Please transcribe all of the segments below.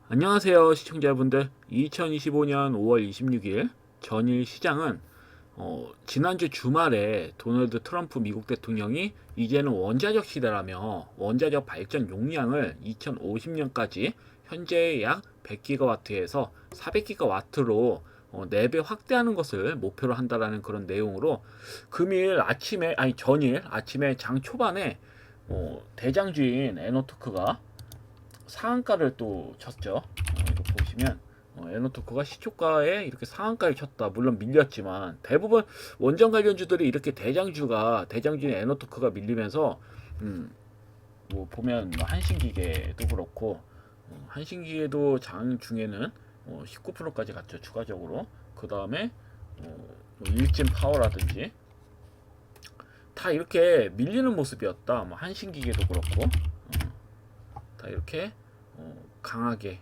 안녕하세요 시청자분들. 2025년 5월 26일 전일 시장은 지난주 주말에 도널드 트럼프 미국 대통령이 이제는 원자력 시대라며 원자력 발전 용량을 2050년까지 현재의 약 100기가와트에서 400기가와트로 4배 확대하는 것을 목표로 한다라는 그런 내용으로 전일 아침에 장 초반에 대장주인 에너토크가 상한가를 또 쳤죠. 이거 보시면 에너토크가 시초가에 이렇게 상한가를 쳤다. 물론 밀렸지만 대부분 원전 관련주들이 이렇게 대장주인 에너토크가 밀리면서 뭐 보면 한신기계도 그렇고 한신기계도 장 중에는 19%까지 갔죠. 추가적으로. 그 다음에 일진 파워라든지 다 이렇게 밀리는 모습이었다. 뭐 한신기계도 그렇고 다 이렇게 강하게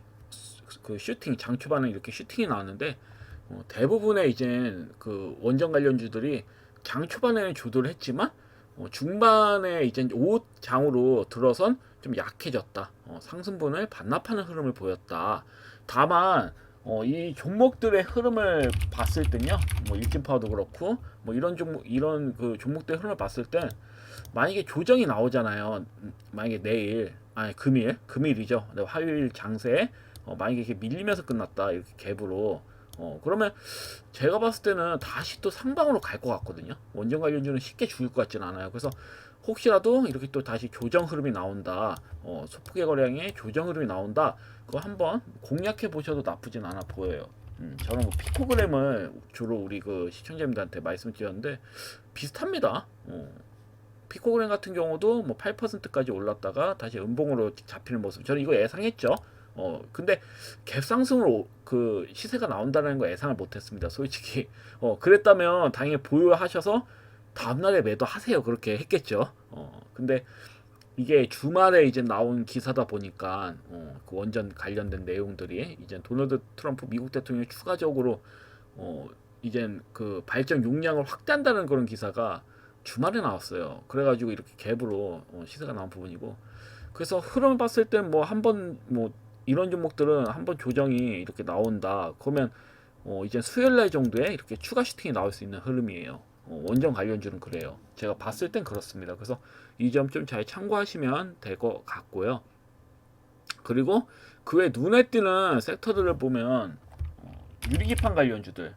그 슈팅 장 초반에 이렇게 슈팅이 나왔는데 대부분의 이제 그 원전 관련주들이 장 초반에는 조절을 했지만 중반에 이제 5장으로 들어선 좀 약해졌다. 상승분을 반납하는 흐름을 보였다. 다만 이 종목들의 흐름을 봤을 땐요, 뭐 일진파워도 그렇고 뭐 이런 그 종목들의 흐름을 봤을 땐 만약에 조정이 나오잖아요. 만약에 내일 아니 금일이죠. 화요일 장세 만약에 이렇게 밀리면서 끝났다 이렇게 갭으로 그러면 제가 봤을 때는 다시 또 상방으로 갈 것 같거든요. 원전 관련주는 쉽게 죽을 것 같지는 않아요. 그래서 혹시라도 이렇게 또 다시 조정 흐름이 나온다, 소폭의 거래량의 조정 흐름이 나온다, 그거 한번 공략해 보셔도 나쁘진 않아 보여요. 저는 뭐 피코그램을 주로 우리 그 시청자님들한테 말씀드렸는데 비슷합니다. 피코그램 같은 경우도 뭐 8%까지 올랐다가 다시 음봉으로 잡히는 모습. 저는 이거 예상했죠. 근데 갭 상승으로 그 시세가 나온다는 거 예상을 못했습니다. 솔직히. 그랬다면 당연히 보유하셔서 다음날에 매도하세요. 그렇게 했겠죠. 근데 이게 주말에 이제 나온 기사다 보니까 그 원전 관련된 내용들이 이제 도널드 트럼프 미국 대통령이 추가적으로 이젠 그 발전 용량을 확대한다는 그런 기사가 주말에 나왔어요. 그래가지고 이렇게 갭으로 시세가 나온 부분이고, 그래서 흐름을 봤을 땐 뭐 한번 뭐 이런 종목들은 한번 조정이 이렇게 나온다. 그러면 이제 수요일날 정도에 이렇게 추가 슈팅이 나올 수 있는 흐름이에요. 원전 관련주는 그래요. 제가 봤을 땐 그렇습니다. 그래서 이 점 좀 잘 참고하시면 될 것 같고요. 그리고 그 외 눈에 띄는 섹터들을 보면 유리기판 관련주들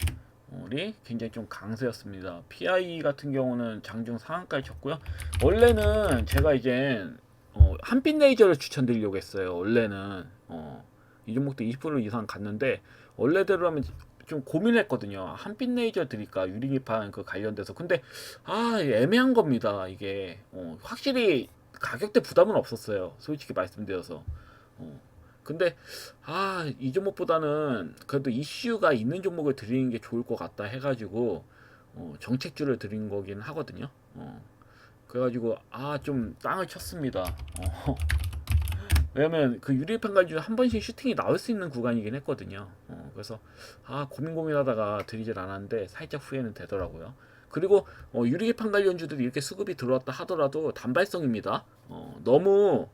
이 굉장히 좀 강세였습니다. PI 같은 경우는 장중 상한가를 쳤고요. 원래는 제가 이제 한빛 레이저를 추천드리려고 했어요. 원래는 이 종목도 20% 이상 갔는데 원래대로라면 좀 고민했거든요. 한빛 레이저 드릴까 유리기판 그 관련돼서. 근데 애매한 겁니다. 이게 확실히 가격대 부담은 없었어요. 솔직히 말씀드려서. 근데 이 종목보다는 그래도 이슈가 있는 종목을 드리는 게 좋을 것 같다 해가지고 정책주를 드린 거긴 하거든요. 그래가지고 좀 땅을 쳤습니다. 왜냐면 그 유리판 가지고 한 번씩 슈팅이 나올 수 있는 구간이긴 했거든요. 그래서 고민하다가 드리질 않았는데 살짝 후회는 되더라고요. 그리고 유리판 관련주들이 이렇게 수급이 들어왔다 하더라도 단발성입니다. 너무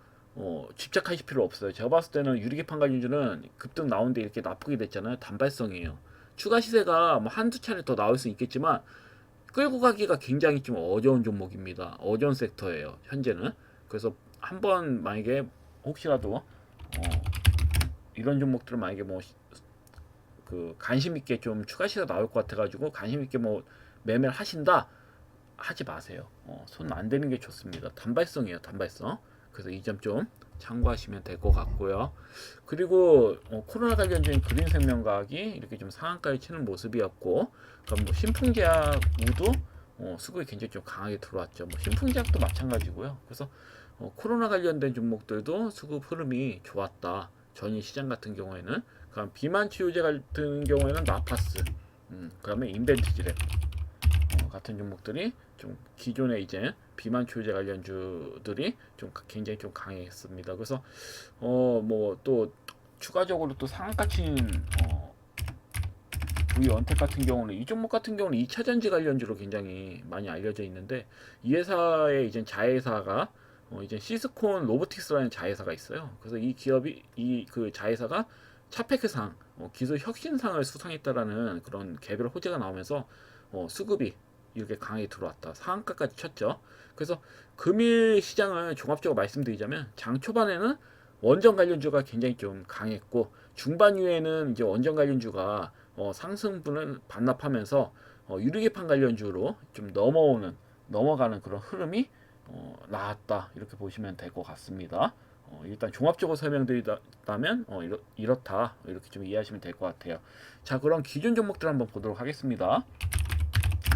집착하실 필요 없어요. 제가 봤을 때는 유리기판 관련주는 급등 나오는데 이렇게 나쁘게 됐잖아요. 단발성이에요. 추가 시세가 뭐 한두 차례 더 나올 수 있겠지만 끌고 가기가 굉장히 좀 어려운 종목입니다. 어려운 섹터예요. 현재는. 그래서 한번 만약에 혹시라도 이런 종목들은 만약에 뭐 그 관심 있게 좀 추가 시세 나올 것 같아가지고 관심 있게 뭐 매매를 하신다 하지 마세요. 손 안 대는 게 좋습니다. 단발성이에요. 단발성. 그래서 이 점 좀 참고하시면 될 것 같고요. 그리고 코로나 관련된 그린생명과학이 이렇게 좀 상한가를 치는 모습이었고, 그럼 뭐 신풍제약 우도 수급이 굉장히 좀 강하게 들어왔죠. 뭐 신풍제약도 마찬가지고요. 그래서 코로나 관련된 종목들도 수급 흐름이 좋았다. 전일 시장 같은 경우에는. 그럼 비만 치료제 같은 경우에는 나파스, 그다음에 인벤티지랩 같은 종목들이 좀 기존에 이제 비만 치료제 관련주들이 좀 굉장히 좀 강했습니다. 그래서 뭐 또 추가적으로 또 상한가 친 V원택 같은 경우는 이 종목 같은 경우는 2차전지 관련주로 굉장히 많이 알려져 있는데 이 회사의 이제 자회사가 이제 시스콘 로보틱스라는 자회사가 있어요. 그래서 이 기업이 이 그 자회사가 차페크상 기술 혁신상을 수상했다라는 그런 개별 호재가 나오면서 수급이 이렇게 강하게 들어왔다. 상한가까지 쳤죠. 그래서 금일 시장을 종합적으로 말씀드리자면 장 초반에는 원전 관련주가 굉장히 좀 강했고 중반 이후에는 이제 원전 관련주가 상승분을 반납하면서 유리기판 관련주로 좀 넘어가는 그런 흐름이 나왔다 이렇게 보시면 될 것 같습니다. 일단 종합적으로 설명드리자면 이렇다 이렇게 좀 이해하시면 될 것 같아요. 자, 그럼 기존 종목들 한번 보도록 하겠습니다.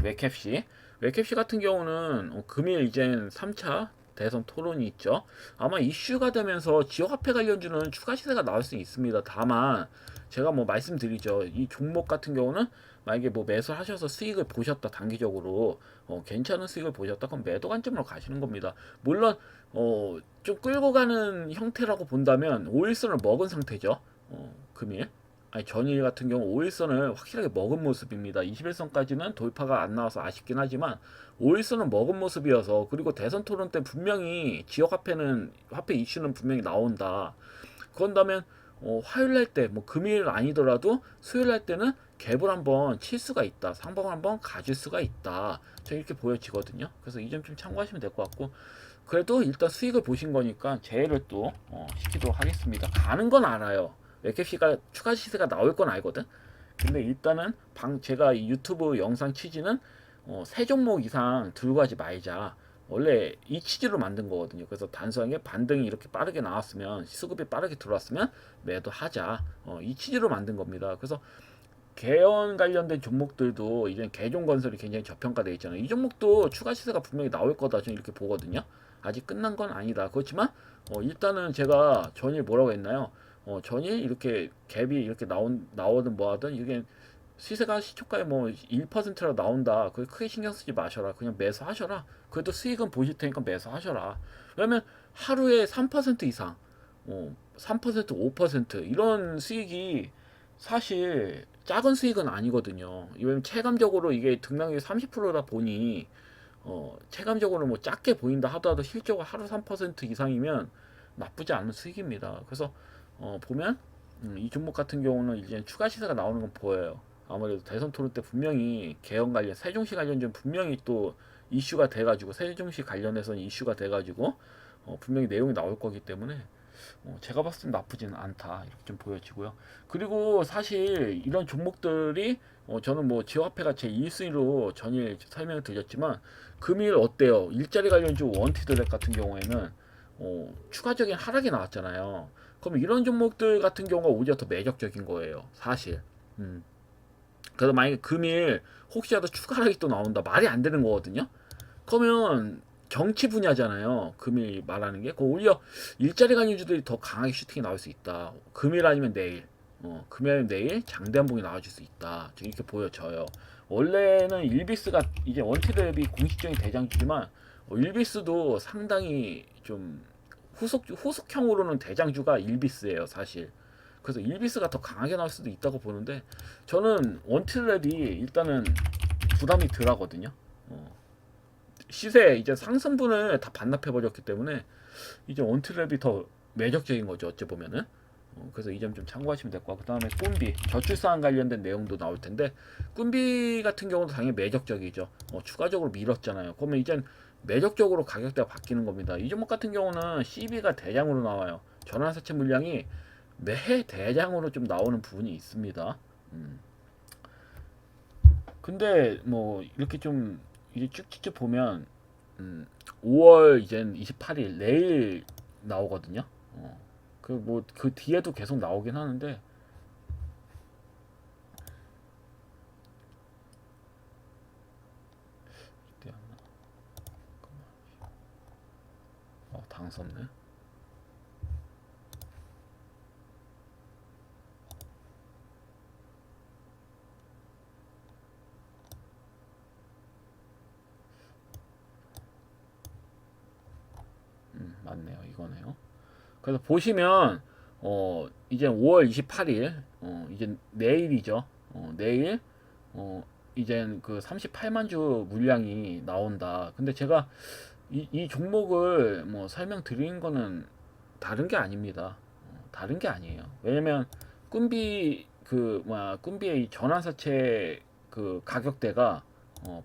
웨캡시 같은 경우는 금일 이젠 3차 대선 토론이 있죠. 아마 이슈가 되면서 지역화폐 관련주는 추가 시세가 나올 수 있습니다. 다만 제가 뭐 말씀드리죠. 이 종목 같은 경우는 만약에 뭐 매수하셔서 수익을 보셨다, 단기적으로 괜찮은 수익을 보셨다, 그럼 매도 관점으로 가시는 겁니다. 물론 좀 끌고 가는 형태라고 본다면 5일선을 먹은 상태죠. 금일 아니 전일 같은 경우 5일선을 확실하게 먹은 모습입니다. 21선까지는 돌파가 안 나와서 아쉽긴 하지만 5일선은 먹은 모습이어서, 그리고 대선 토론 때 분명히 지역 화폐 이슈는 분명히 나온다. 그런다면 화요일 날 때 뭐 금일 아니더라도 수요일 날 때는 갭을 한번 칠 수가 있다. 상방을 한번 가질 수가 있다. 저 이렇게 보여지거든요. 그래서 이 점 좀 참고하시면 될 것 같고, 그래도 일단 수익을 보신 거니까 제외를 또 시키도록 하겠습니다. 가는 건 알아요. 웹캡시가 추가 시세가 나올 건 알거든. 근데 일단은 제가 이 유튜브 영상 취지는 세 종목 이상 들고 가지 말자. 원래 이 취지로 만든 거거든요. 그래서 단순하게 반등이 이렇게 빠르게 나왔으면, 수급이 빠르게 들어왔으면 매도하자. 이 취지로 만든 겁니다. 그래서 개연 관련된 종목들도 이제 개종건설이 굉장히 저평가되어 있잖아요. 이 종목도 추가 시세가 분명히 나올 거다 저는 이렇게 보거든요. 아직 끝난 건 아니다. 그렇지만 일단은 제가 전일 뭐라고 했나요? 전일 이렇게 갭이 이렇게 나오든 뭐하든 이게 시세가 시초가에 뭐 1%라 나온다. 그게 크게 신경 쓰지 마셔라. 그냥 매수하셔라. 그래도 수익은 보실 테니까 매수하셔라. 왜냐면 하루에 3% 이상, 3%, 5% 이런 수익이 사실 작은 수익은 아니거든요. 왜냐면 체감적으로 이게 등락률이 30%다 보니 체감적으로 뭐 작게 보인다 하더라도 실적으로 하루 3% 이상이면 나쁘지 않은 수익입니다. 그래서 보면 이 종목 같은 경우는 이제 추가 시세가 나오는 건 보여요. 아무래도 대선 토론 때 분명히 개헌 관련, 세종시 관련 좀 분명히 또 이슈가 돼가지고, 세종시 관련해서는 이슈가 돼가지고 분명히 내용이 나올 거기 때문에 제가 봤을 땐 나쁘지는 않다 이렇게 좀 보여지고요. 그리고 사실 이런 종목들이 저는 뭐 지역화폐가 제 1순위로 전일 설명을 드렸지만 금일 어때요? 일자리 관련주 원티드랩 같은 경우에는 추가적인 하락이 나왔잖아요. 그럼 이런 종목들 같은 경우가 오히려 더 매력적인 거예요, 사실. 그래서 만약에 금일 혹시라도 추가 하락이 또 나온다, 말이 안 되는 거거든요. 그러면 정치 분야잖아요. 금일 말하는 게. 그 오히려 일자리 관련주들이 더 강하게 슈팅이 나올 수 있다. 금일 아니면 내일. 금일 아니면 내일 장대한봉이 나와줄 수 있다. 이렇게 보여져요. 원래는 일비스가 이제 원티드랩이 공식적인 대장주지만 일비스도 상당히 좀 후속형으로는 대장주가 일비스예요, 사실. 그래서 일비스가 더 강하게 나올 수도 있다고 보는데 저는 원티드랩이 일단은 부담이 덜 하거든요. 시세 이제 상승분을 다 반납해 버렸기 때문에 이제 원트랩이 더 매력적인 거죠, 어찌 보면은. 그래서 이 점 좀 참고하시면 될 것 같고, 그다음에 꿈비 저출산 관련된 내용도 나올 텐데 꿈비 같은 경우도 당연히 매력적이죠. 추가적으로 밀었잖아요. 그러면 이젠 매력적으로 가격대가 바뀌는 겁니다. 이 종목 같은 경우는 CB가 대량으로 나와요. 전환사채 물량이 매해 대량으로 좀 나오는 부분이 있습니다. 근데 뭐 이렇게 좀 이제 쭉쭉쭉 보면 5월 이젠 28일 내일 나오거든요. 그 뭐 그 뒤에도 계속 나오긴 하는데 이때 안 나. 당선네. 맞네요. 이거네요. 그래서 보시면 이제 5월 28일, 이제 내일이죠. 내일, 이제 그 38만 주 물량이 나온다. 근데 제가 이 종목을 뭐 설명드린 거는 다른 게 아닙니다. 다른 게 아니에요. 왜냐면 꿈비의 이 전환사채 그 가격대가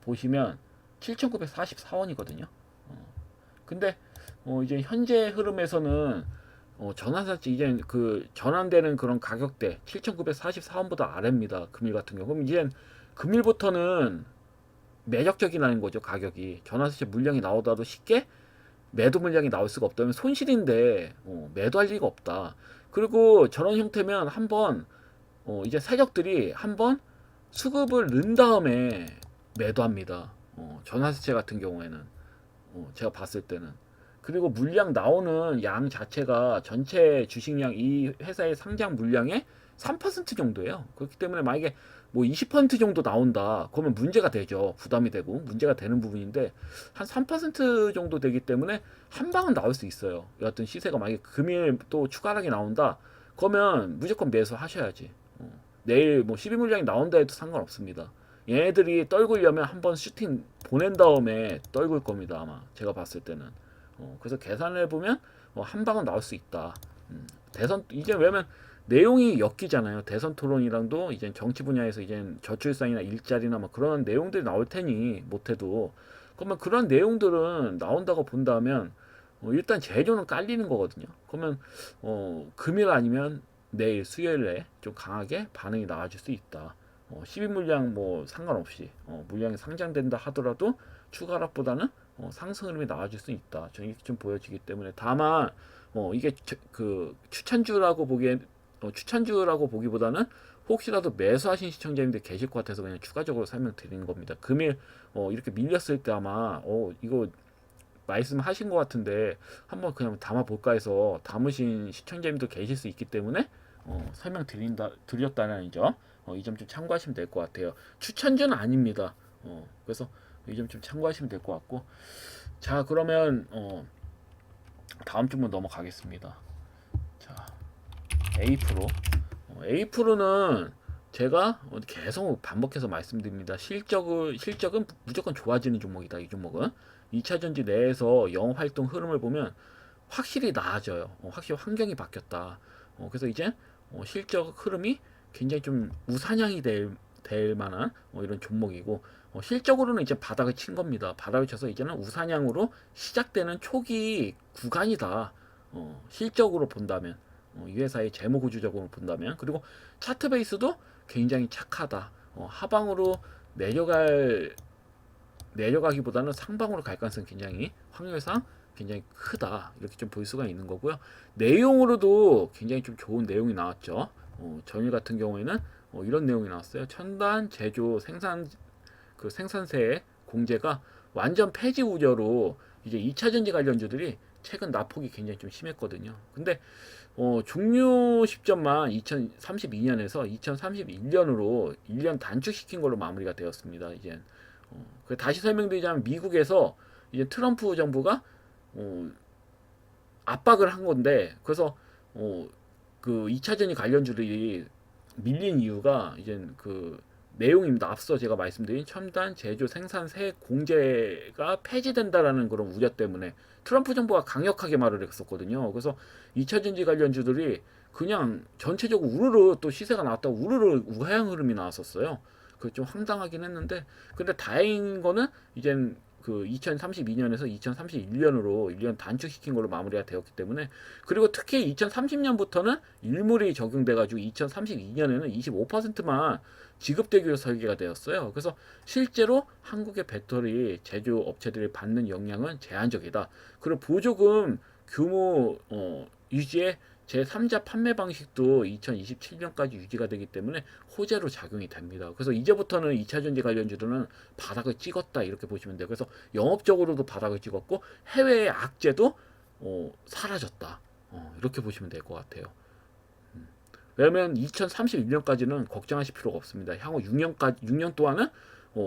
보시면 7,944원이거든요. 근데 이제 현재 흐름에서는 전환사채 이제 그 전환되는 그런 가격대 7,944원보다 아래입니다. 금일 같은 경우. 그럼 이제 금일부터는 매력적이라는 거죠. 가격이 전환사채 물량이 나오더라도 쉽게 매도 물량이 나올 수가 없다면 손실인데 매도할 리가 없다. 그리고 저런 형태면 한번 이제 세력들이 한번 수급을 넣은 다음에 매도합니다. 전환사채 같은 경우에는 제가 봤을 때는. 그리고 물량 나오는 양 자체가 전체 주식량 이 회사의 상장 물량의 3% 정도예요. 그렇기 때문에 만약에 뭐 20% 정도 나온다. 그러면 문제가 되죠. 부담이 되고 문제가 되는 부분인데 한 3% 정도 되기 때문에 한 방은 나올 수 있어요. 여하튼 시세가 만약에 금일 또 추가 하락이 나온다. 그러면 무조건 매수하셔야지. 내일 뭐 12 물량이 나온다 해도 상관없습니다. 얘네들이 떨구려면 한번 슈팅 보낸 다음에 떨굴 겁니다. 아마 제가 봤을 때는. 그래서 계산을 해보면 한 방은 나올 수 있다. 대선 이제 왜냐면 내용이 엮이잖아요. 대선 토론이랑도 이제 정치 분야에서 이제 저출산이나 일자리나 뭐 그런 내용들이 나올 테니 못해도 그러면 그런 내용들은 나온다고 본다면 일단 재료는 깔리는 거거든요. 그러면 금일 아니면 내일 수요일에 좀 강하게 반응이 나와줄 수 있다. 12 물량 뭐 상관없이 물량이 상장된다 하더라도 추가 하락보다는 상승 흐름이 나와줄 수 있다. 저는 이렇게 좀 보여지기 때문에 다만 이게 그 추천주라고 보기보다는 혹시라도 매수하신 시청자님들 계실 것 같아서 그냥 추가적으로 설명드리는 겁니다. 금일 이렇게 밀렸을 때 아마 이거 말씀하신 것 같은데 한번 그냥 담아볼까 해서 담으신 시청자님도 계실 수 있기 때문에 드렸다는 점, 이 점 좀 참고하시면 될 것 같아요. 추천주는 아닙니다. 그래서 이 점 좀 참고하시면 될 것 같고, 자 그러면 다음 주문 넘어가겠습니다. 자 A프로, A프로는 제가 계속 반복해서 말씀드립니다. 실적은 무조건 좋아지는 종목이다. 이 종목은 2차전지 내에서 영업활동 흐름을 보면 확실히 나아져요. 확실히 환경이 바뀌었다. 그래서 이제 실적 흐름이 굉장히 좀 우상향이 될 만한 이런 종목이고 실적으로는 이제 바닥을 친 겁니다. 바닥을 쳐서 이제는 우상향으로 시작되는 초기 구간이다. 실적으로 본다면 이 회사의 재무 구조적으로 본다면 그리고 차트 베이스도 굉장히 착하다. 하방으로 내려가기보다는 상방으로 갈 가능성이 굉장히 확률상 굉장히 크다. 이렇게 좀 볼 수가 있는 거고요. 내용으로도 굉장히 좀 좋은 내용이 나왔죠. 전일 같은 경우에는 이런 내용이 나왔어요. 첨단 제조 생산세 공제가 완전 폐지 우려로 이제 2차 전지 관련주들이 최근 낙폭이 굉장히 좀 심했거든요. 근데 종료 시점만 2032년에서 2031년으로 1년 단축시킨 걸로 마무리가 되었습니다. 이제 다시 설명드리자면 미국에서 이제 트럼프 정부가 압박을 한 건데 그래서 그 2차전지 관련주들이 밀린 이유가 이제 그 내용입니다. 앞서 제가 말씀드린 첨단 제조 생산세 공제가 폐지된다라는 그런 우려 때문에 트럼프 정부가 강력하게 말을 했었거든요. 그래서 2차전지 관련주들이 그냥 전체적으로 우르르 또 시세가 나왔다고 우르르 우하향 흐름이 나왔었어요. 그 좀 황당하긴 했는데 근데 다행인 거는 이젠 그 2032년에서 2031년으로 1년 단축시킨 걸로 마무리가 되었기 때문에 그리고 특히 2030년부터는 일몰이 적용돼 가지고 2032년에는 25%만 지급되기로 설계가 되었어요. 그래서 실제로 한국의 배터리 제조 업체들이 받는 영향은 제한적이다. 그리고 보조금 규모 유지에 제3자 판매 방식도 2027년까지 유지가 되기 때문에 호재로 작용이 됩니다. 그래서 이제부터는 2차전지 관련주들은 바닥을 찍었다 이렇게 보시면 돼요. 그래서 영업적으로도 바닥을 찍었고 해외의 악재도 사라졌다. 이렇게 보시면 될 것 같아요. 왜냐면 2031년까지는 걱정하실 필요가 없습니다. 향후 6년 동안은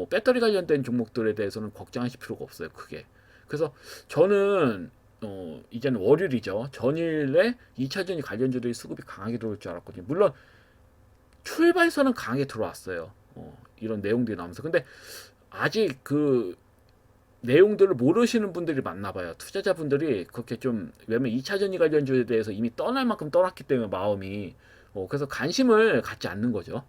배터리 관련된 종목들에 대해서는 걱정하실 필요가 없어요. 크게. 그래서 저는 이제는 월요일이죠. 전일에 2차전지 관련주들이 수급이 강하게 들어올 줄 알았거든요. 물론 출발선은 강하게 들어왔어요. 이런 내용들이 나오면서. 근데 아직 그 내용들을 모르시는 분들이 많나 봐요. 투자자분들이 그렇게 좀, 왜냐면 2차전지 관련주에 대해서 이미 떠날 만큼 떠났기 때문에 마음이, 그래서 관심을 갖지 않는 거죠.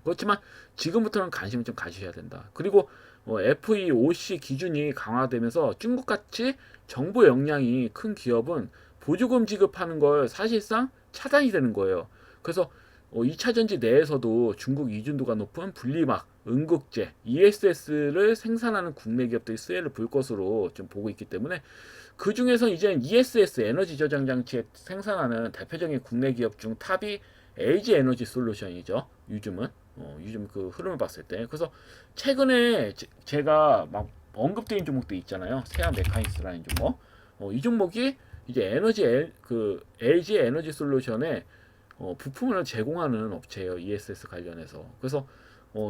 그렇지만 지금부터는 관심을 좀 가지셔야 된다. 그리고 FEOC 기준이 강화되면서 중국같이 정부 역량이 큰 기업은 보조금 지급하는 걸 사실상 차단이 되는 거예요. 그래서 2차 전지 내에서도 중국 이준도가 높은 분리막, 응급제, ESS를 생산하는 국내 기업들이 수혜를 볼 것으로 좀 보고 있기 때문에, 그 중에서 이제 ESS 에너지 저장 장치에 생산하는 대표적인 국내 기업 중 탑이 LG 에너지 솔루션이죠. 요즘 그 흐름을 봤을 때. 그래서 최근에 제가 막 언급드린 종목도 있잖아요. 세아 메카닉스라는 종목. 이 종목이 이제 그 LG 에너지 솔루션에 부품을 제공하는 업체예요. ESS 관련해서. 그래서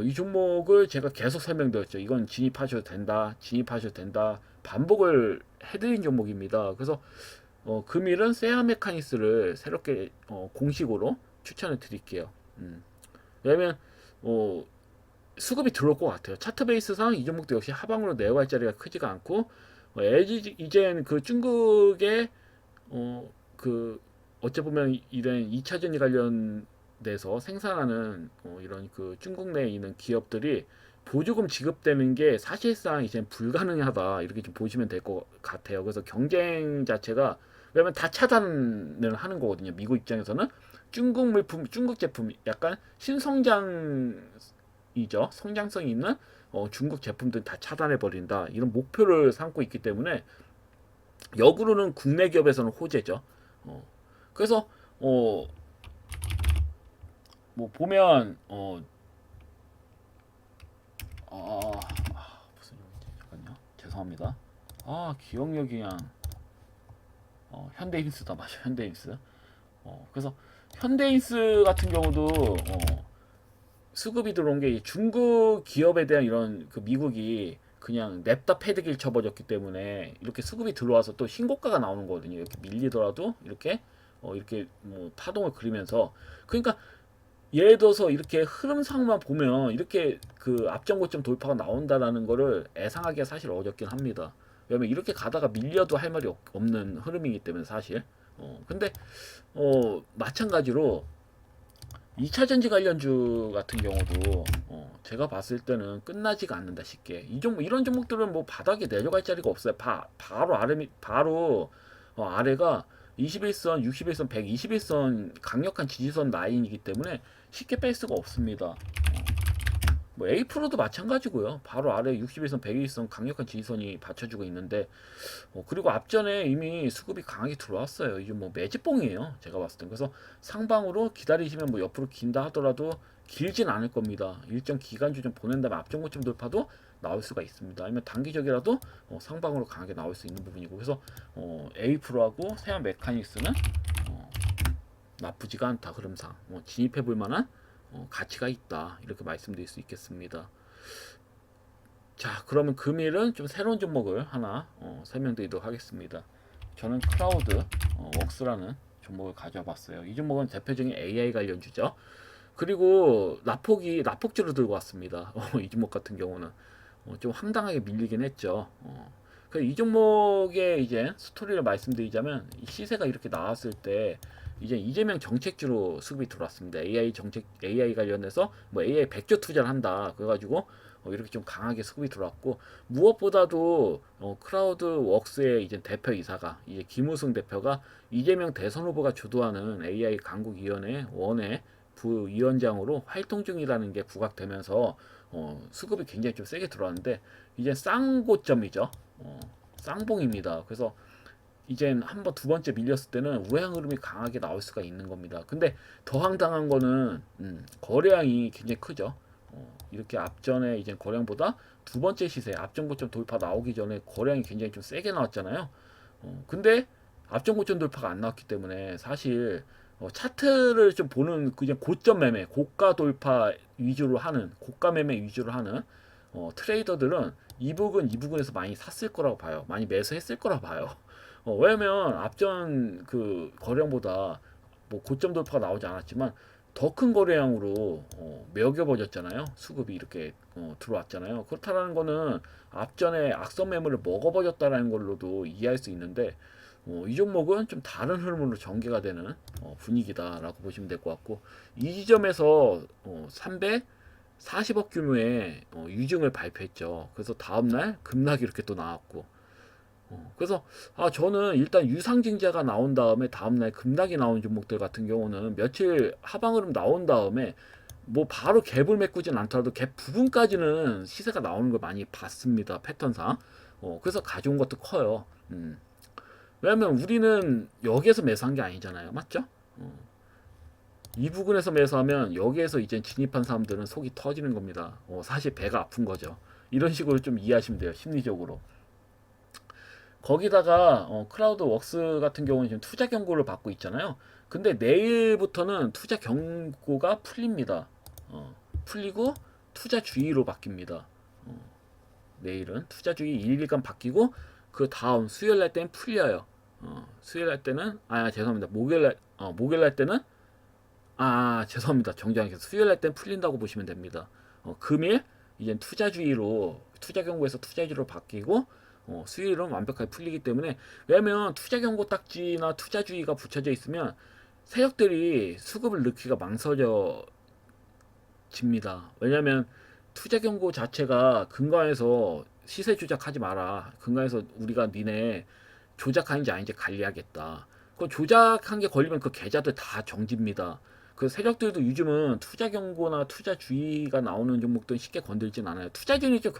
이 종목을 제가 계속 설명드렸죠. 이건 진입하셔도 된다. 진입하셔도 된다. 반복을 해드린 종목입니다. 그래서 금일은 세아 메카닉스를 새롭게 공식으로 추천을 드릴게요. 왜냐면 수급이 들어올 것 같아요. 차트 베이스상 이 종목도 역시 하방으로 내려갈 자리가 크지가 않고, LG 이젠 그 중국의 그 어찌 보면 이런 2차전지 관련돼서 생산하는 이런 그 중국 내에 있는 기업들이 보조금 지급되는 게 사실상 이제 불가능하다, 이렇게 좀 보시면 될 것 같아요. 그래서 경쟁 자체가, 왜냐면 다 차단을 하는 거거든요. 미국 입장에서는 중국 물품, 중국 제품, 약간 신성장이죠. 성장성이 있는 중국 제품들 다 차단해 버린다, 이런 목표를 삼고 있기 때문에 역으로는 국내 기업에서는 호재죠. 그래서 뭐 보면 무슨 용어지? 잠깐요. 죄송합니다. 기억력이 그냥 현대인스다. 맞아, 현대인스. 그래서 현대인스 같은 경우도 수급이 들어온 게 중국 기업에 대한 이런 그 미국이 그냥 냅다 패드길 쳐버렸기 때문에 이렇게 수급이 들어와서 또 신고가가 나오는 거거든요. 이렇게 밀리더라도 이렇게 뭐 파동을 그리면서, 그러니까 예를 들어서 이렇게 흐름상만 보면 이렇게 그 앞전고점 돌파가 나온다라는 거를 예상하기가 사실 어렵긴 합니다. 왜냐면 이렇게 가다가 밀려도 할 말이 없는 흐름이기 때문에 사실. 근데 마찬가지로 2차 전지 관련주 같은 경우도 제가 봤을 때는 끝나지가 않는다 쉽게. 이런 종목들은 뭐 바닥에 내려갈 자리가 없어요. 바로 아래가 21선, 61선, 121선 강력한 지지선 라인이기 때문에 쉽게 뺄 수가 없습니다. 뭐 A 프로도 마찬가지고요. 바로 아래 61선, 121선 강력한 지지선이 받쳐주고 있는데, 그리고 앞전에 이미 수급이 강하게 들어왔어요. 이제 뭐 매집봉이에요. 제가 봤을 땐. 그래서 상방으로 기다리시면 뭐 옆으로 긴다 하더라도 길진 않을 겁니다. 일정 기간주 좀 보낸 다음에 앞전고점 돌파도 나올 수가 있습니다. 아니면 단기적이라도 상방으로 강하게 나올 수 있는 부분이고, 그래서 A 프로하고 세안 메카닉스는 나쁘지가 않다. 흐름상 진입해 볼 만한 가치가 있다, 이렇게 말씀드릴 수 있겠습니다. 자, 그러면 금일은 좀 새로운 종목을 하나 설명드리도록 하겠습니다. 저는 크라우드 웍스라는 종목을 가져와 봤어요. 이 종목은 대표적인 AI 관련주죠. 그리고 라폭주로 들고 왔습니다. 이 종목 같은 경우는 좀 황당하게 밀리긴 했죠. 이 종목의 이제 스토리를 말씀드리자면, 이 시세가 이렇게 나왔을 때 이제 이재명 정책주로 수급이 들어왔습니다. AI 관련해서 뭐 AI 100조 투자를 한다. 그래가지고 이렇게 좀 강하게 수급이 들어왔고, 무엇보다도 크라우드 웍스의 이제 대표이사가, 이제 김우승 대표가 이재명 대선 후보가 주도하는 AI 강국위원회 원의 부위원장으로 활동 중이라는 게 부각되면서 수급이 굉장히 좀 세게 들어왔는데, 이제 쌍고점이죠. 쌍봉입니다. 그래서 이젠 한번 두 번째 밀렸을 때는 우량 흐름이 강하게 나올 수가 있는 겁니다. 근데 더 황당한 거는 거래량이 굉장히 크죠. 이렇게 앞전에 이제 거래량보다 두 번째 시세 앞전 고점 돌파 나오기 전에 거래량이 굉장히 좀 세게 나왔잖아요. 근데 앞전 고점 돌파가 안 나왔기 때문에 사실 차트를 좀 보는 그냥 고점 매매, 고가 돌파 위주로 하는, 고가 매매 위주로 하는 트레이더들은 이 부분에서 많이 샀을 거라고 봐요. 많이 매수했을 거라고 봐요. 왜냐면 앞전 그 거래량보다 뭐 고점 돌파가 나오지 않았지만 더 큰 거래량으로 매겨버렸잖아요. 수급이 이렇게 들어왔잖아요. 그렇다라는 거는 앞전에 악성 매물을 먹어버렸다라는 걸로도 이해할 수 있는데 이 종목은 좀 다른 흐름으로 전개가 되는 분위기다라고 보시면 될 것 같고 이 지점에서 340억 규모의 유증을 발표했죠. 그래서 다음날 급락이 이렇게 또 나왔고 그래서 저는 일단 유상증자가 나온 다음에 다음날 급락이 나온 종목들 같은 경우는 며칠 하방으로 나온 다음에 뭐 바로 갭을 메꾸진 않더라도 갭 부분까지는 시세가 나오는 걸 많이 봤습니다. 패턴상. 그래서 가져온 것도 커요. 왜냐면 우리는 여기에서 매수한 게 아니잖아요. 맞죠? 이 부분에서 매수하면 여기에서 이제 진입한 사람들은 속이 터지는 겁니다. 사실 배가 아픈 거죠. 이런 식으로 좀 이해하시면 돼요. 심리적으로. 거기다가 크라우드 웍스 같은 경우는 지금 투자 경고를 받고 있잖아요. 근데 내일부터는 투자 경고가 풀립니다. 풀리고 투자 주의로 바뀝니다. 내일은 투자 주의 1일간 바뀌고 그 다음 수요일 날 때는 풀려요. 수요일 날 때는 죄송합니다. 목요일 날 때는 죄송합니다. 정정하겠습니다. 수요일 날 때는 풀린다고 보시면 됩니다. 금일 이제 투자주의로 투자 경고에서 투자주의로 바뀌고 수요일은 완벽하게 풀리기 때문에 왜냐면 투자 경고 딱지나 투자주의가 붙여져 있으면 세력들이 수급을 넣기가 망설여집니다. 왜냐면 투자 경고 자체가 근거에서 시세 조작하지 마라. 근거에서 우리가 니네 조작하는지 아닌지 관리하겠다. 그 조작한 게 걸리면 그 계좌들 다 정지입니다. 그 세력들도 요즘은 투자 경고나 투자 주의가 나오는 종목들은 쉽게 건들진 않아요. 투자주의는 좀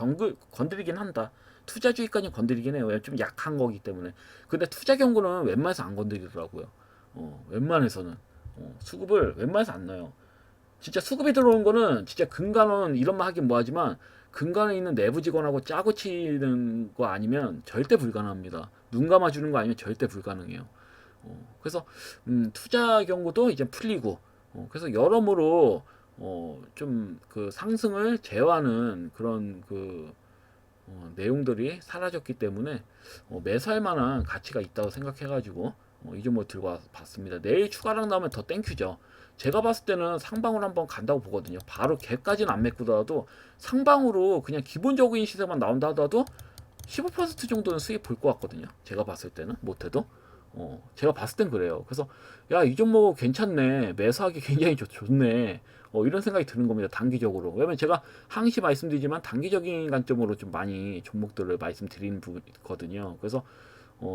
건드리긴 한다. 투자주의까지 건드리긴 해요. 좀 약한 거기 때문에. 근데 투자 경고는 웬만해서 안 건드리더라고요. 웬만해서는. 수급을 웬만해서 안 넣어요. 진짜 수급이 들어오는 거는 진짜 근간은 이런 말 하긴 뭐하지만 근간에 있는 내부 직원하고 짜고 치는 거 아니면 절대 불가능합니다. 눈 감아주는 거 아니면 절대 불가능해요. 그래서 투자 경고도 이제 풀리고 그래서 여러모로 좀 그 상승을 제어하는 그런 그 내용들이 사라졌기 때문에 매수할 만한 가치가 있다고 생각해가지고 이 종목 들고 와서 봤습니다. 내일 추가랑 나오면 더 땡큐죠. 제가 봤을 때는 상방으로 한번 간다고 보거든요. 바로 개까지는 안 메꾸더라도 상방으로 그냥 기본적인 시세만 나온다 하더라도 15% 정도는 수익 볼 것 같거든요. 제가 봤을 때는 못해도 제가 봤을 땐 그래요. 그래서 야, 이 종목 괜찮네. 매수하기 굉장히 좋네. 이런 생각이 드는 겁니다. 단기적으로. 왜냐면 제가 항시 말씀드리지만 단기적인 관점으로 좀 많이 종목들을 말씀드리는 거든요. 그래서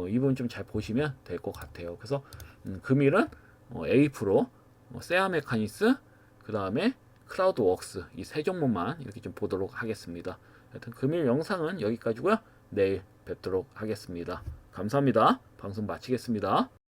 이 부분 좀 잘 보시면 될 것 같아요. 그래서 금일은 에이프로, 세아 메카니스, 그 다음에 크라우드 웍스 이 세 종목만 이렇게 좀 보도록 하겠습니다. 하여튼 금일 영상은 여기까지고요. 내일 뵙도록 하겠습니다. 감사합니다. 방송 마치겠습니다.